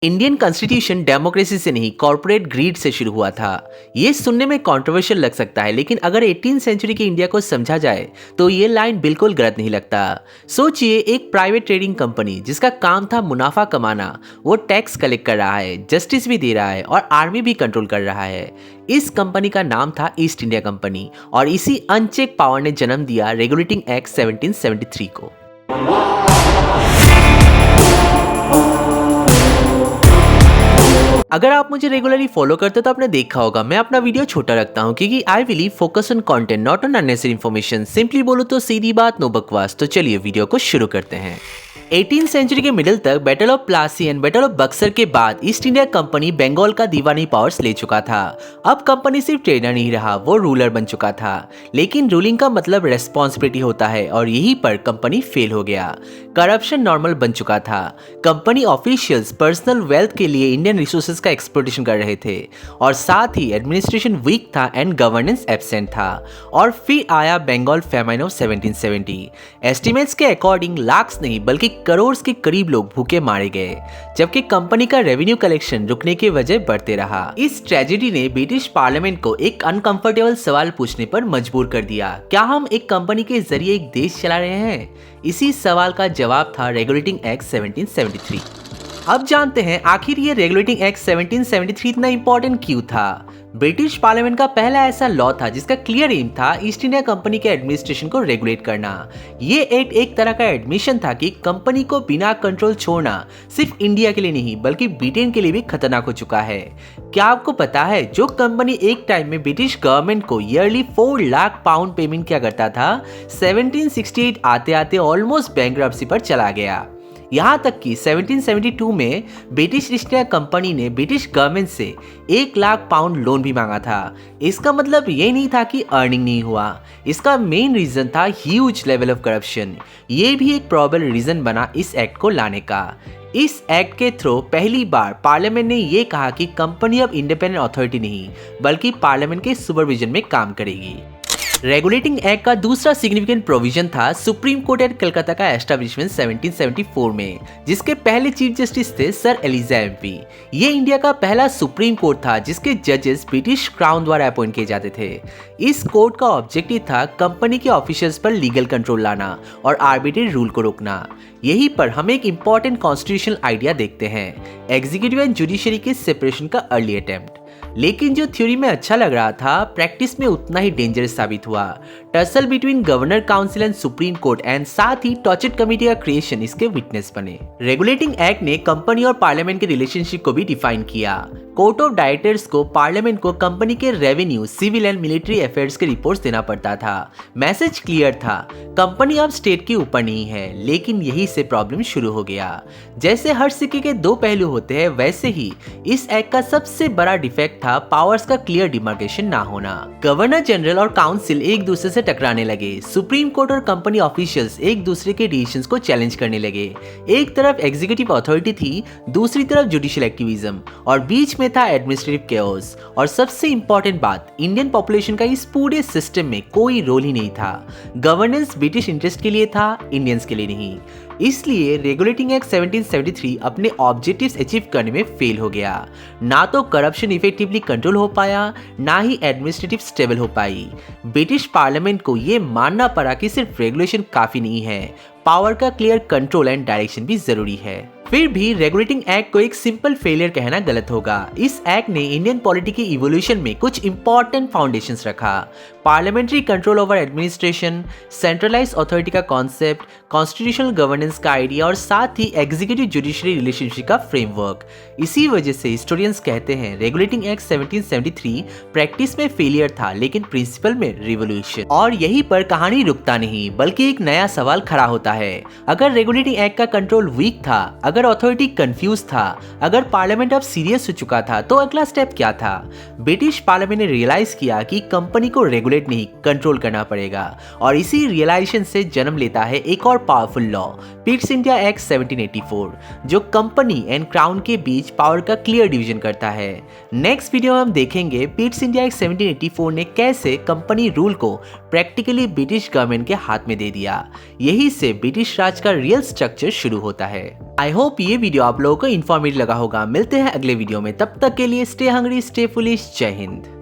Indian constitution democracy से नहीं corporate grid से शुरू हुआ था। ये सुनने में कंट्रोवर्शियल लग सकता है, लेकिन अगर 18वीं सेंचुरी के इंडिया को समझा जाए तो ये लाइन बिल्कुल गलत नहीं लगता। सोचिए, एक प्राइवेट ट्रेडिंग कंपनी जिसका काम था मुनाफा कमाना, वो टैक्स कलेक्ट कर रहा है, जस्टिस भी दे रहा है और आर्मी भी कंट्रोल कर रहा है। इस कंपनी का नाम था ईस्ट इंडिया कंपनी और इसी अनचेक पावर ने जन्म दिया रेगुलेटिंग एक्ट 1773 को। अगर आप मुझे रेगुलरली फॉलो करते हो तो आपने देखा होगा मैं अपना वीडियो छोटा रखता हूँ, क्योंकि I believe focus on content not on unnecessary information. Simply बोलो तो सीधी बात, नो बकवास। तो चलिए वीडियो को शुरू करते हैं। 18वीं सेंचुरी के मिडिल तक battle of Plassey and battle of Buxar के बाद ईस्ट इंडिया कंपनी बंगाल का दीवानी पावर्स ले चुका था। अब कंपनी सिर्फ ट्रेडर नहीं रहा, वो रूलर बन चुका था। लेकिन रूलिंग का मतलब रेस्पॉन्सिबिलिटी होता है और यहीं पर कंपनी फेल हो गया। करप्शन नॉर्मल बन चुका था। कंपनी ऑफिशियल्स पर्सनल वेल्थ के लिए इंडियन रिसोर्सेज का एक्सप्लॉयटेशन कर रहे थे और साथ ही एडमिनिस्ट्रेशन वीक था एंड गवर्नेंस एब्सेंट था। और फिर आया बंगाल फेमाइन ऑफ 1770। एस्टिमेट्स के अकॉर्डिंग लाख्स नहीं बल्कि करोड़ के करीब लोग भूखे मारे गए, जबकि कंपनी का रेवेन्यू कलेक्शन रुकने की वजह बढ़ते रहा। इस ट्रेजेडी ने ब्रिटिश पार्लियामेंट को एक अनकंफर्टेबल सवाल पूछने पर मजबूर कर दिया, क्या हम एक कंपनी के जरिए एक देश चला रहे हैं? इसी सवाल का जवाब था रेगुलेटिंग एक्ट 1773। अब जानते हैं आखिर ये रेगुलेटिंग एक्ट 1773 इतना इंपॉर्टेंट क्यों था। ब्रिटिश पार्लियामेंट का पहला ऐसा लॉ था जिसका क्लियर एम था ईस्ट इंडिया कंपनी के एडमिनिस्ट्रेशन को रेगुलेट करना। ये एक्ट एक तरह का एडमिशन था कि कंपनी को बिना कंट्रोल छोड़ना सिर्फ इंडिया के लिए नहीं बल्कि ब्रिटेन के लिए भी खतरनाक हो चुका है। क्या आपको पता है, जो कंपनी एक टाइम में ब्रिटिश गवर्नमेंट को ईयरली 4 लाख पाउंड पेमेंट किया करता था, 1768 आते आते ऑलमोस्ट बैंकरप्सी पर चला गया। यहाँ तक कि 1772 में ब्रिटिश ईस्ट इंडिया कंपनी ने ब्रिटिश गवर्नमेंट से 1 लाख पाउंड लोन भी मांगा था। इसका मतलब ये नहीं था कि अर्निंग नहीं हुआ, इसका मेन रीजन था ह्यूज लेवल ऑफ करप्शन। ये भी एक प्रॉबल रीजन बना इस एक्ट को लाने का। इस एक्ट के थ्रू पहली बार पार्लियामेंट ने यह कहा कि कंपनी अब इंडिपेंडेंट अथॉरिटी नहीं बल्कि पार्लियामेंट के सुपरविजन में काम करेगी। रेगुलेटिंग एक्ट का दूसरा सिग्निफिकेंट प्रोविजन था सुप्रीम कोर्ट एट कलकत्ता का एस्टैब्लिशमेंट 1774 में, जिसके पहले चीफ जस्टिस थे सर एलिजा एमपी। ये इंडिया का पहला सुप्रीम कोर्ट था जिसके जजेस ब्रिटिश क्राउन द्वारा अपॉइंट किए जाते थे। इस कोर्ट का ऑब्जेक्टिव था कंपनी के ऑफिशियल्स पर लीगल कंट्रोल लाना और आर्बिट्रेरी रूल को रोकना। यहीं पर हम एक इंपॉर्टेंट कॉन्स्टिट्यूशनल आइडिया देखते हैं, एग्जीक्यूटिव एंड जुडिशरी के सेपरेशन का अर्ली अटेम्प्ट। लेकिन जो थ्योरी में अच्छा लग रहा था, प्रैक्टिस में उतना ही डेंजरस साबित हुआ। Tussle between governor council and supreme court and साथ ही टॉर्चर कमेटी का क्रिएशन इसके विटनेस बने। रेगुलेटिंग एक्ट ने कंपनी और पार्लियामेंट के रिलेशनशिप को भी डिफाइन किया। कोर्ट ऑफ डायरेक्टर्स को पार्लियामेंट को कंपनी के revenue, civil and military affairs के रिपोर्ट्स देना पड़ता था। मैसेज क्लियर था, कंपनी अब स्टेट के ऊपर नहीं है। लेकिन यही से प्रॉब्लम शुरू हो गया। जैसे हर सिक्के के दो पहलू होते हैं, वैसे ही इस एक्ट का सबसे बड़ा डिफेक्ट था पावर्स का क्लियर डिमार्केशन ना होना। गवर्नर जनरल और काउंसिल एक दूसरे से टकराने लगे। सुप्रीम कोर्ट और कंपनी ऑफिशियल्स एक दूसरे के डिसीजंस को चैलेंज करने लगे। एक तरफ एग्जीक्यूटिव अथॉरिटी थी, दूसरी तरफ जुडिशियल एक्टिविज्म और बीच में था एडमिनिस्ट्रेटिव केओस। और सबसे इंपॉर्टेंट बात, इंडियन पॉपुलेशन का इस पूरे सिस्टम में कोई रोल ही नहीं था। गवर्नेंस ब्रिटिश इंटरेस्ट के लिए था, इंडियंस के लिए नहीं। इसलिए रेगुलेटिंग एक्ट 1773 अपने ऑब्जेक्टिव्स अचीव करने में फेल हो गया। ना तो करप्शन इफेक्टिवली कंट्रोल हो पाया, ना ही एडमिनिस्ट्रेटिव स्टेबल हो पाई। ब्रिटिश पार्लियामेंट को यह मानना पड़ा कि सिर्फ रेगुलेशन काफी नहीं है, पावर का क्लियर कंट्रोल एंड डायरेक्शन भी जरूरी है। फिर भी रेगुलेटिंग एक्ट को एक सिंपल फेलियर कहना गलत होगा। इस एक्ट ने इंडियन पॉलिटी की इवोल्यूशन में कुछ इंपॉर्टेंट फाउंडेशंस रखा। Parliamentary control over administration, centralised authority का कॉन्सेप्ट, कॉन्स्टिट्यूशनल गवर्नेंस का आइडिया और साथ ही एग्जीक्यूटिव जुडिशरी रिलेशनशिप का फ्रेमवर्क। इसी वजह से हिस्टोरियंस कहते हैं रेगुलेटिंग एक्ट 1773 प्रैक्टिस में फेलियर था लेकिन प्रिंसिपल में रिवोल्यूशन। और यहीं पर कहानी रुकता नहीं बल्कि एक नया सवाल खड़ा होता है। अगर रेगुलेटिंग एक्ट का कंट्रोल वीक था, अगर अथॉरिटी कंफ्यूज था, अगर पार्लियामेंट अब सीरियस हो चुका था, तो अगला स्टेप क्या था? ब्रिटिश पार्लियामेंट ने रियलाइज किया कि कंपनी को रेगुलेट नहीं कंट्रोल करना पड़ेगा और इसी रियलाइजेशन से जन्म लेता है एक और powerful law, Pitt's India act 1784, जो कंपनी एंड क्राउन के बीच पावर का क्लियर डिवीजन करता है। नेक्स्ट वीडियो में हम देखेंगे पिट्स इंडिया एक्ट 1784 ने कैसे कंपनी रूल को प्रैक्टिकली ब्रिटिश गवर्नमेंट के हाथ में दे दिया। यही से ब्रिटिश राज का रियल स्ट्रक्चर शुरू होता है। आई होप ये वीडियो आप लोगों को इन्फॉर्मेटिव लगा होगा। मिलते हैं अगले वीडियो में, तब तक के लिए स्टे हंग्री, स्टे फुलिश। जय हिंद।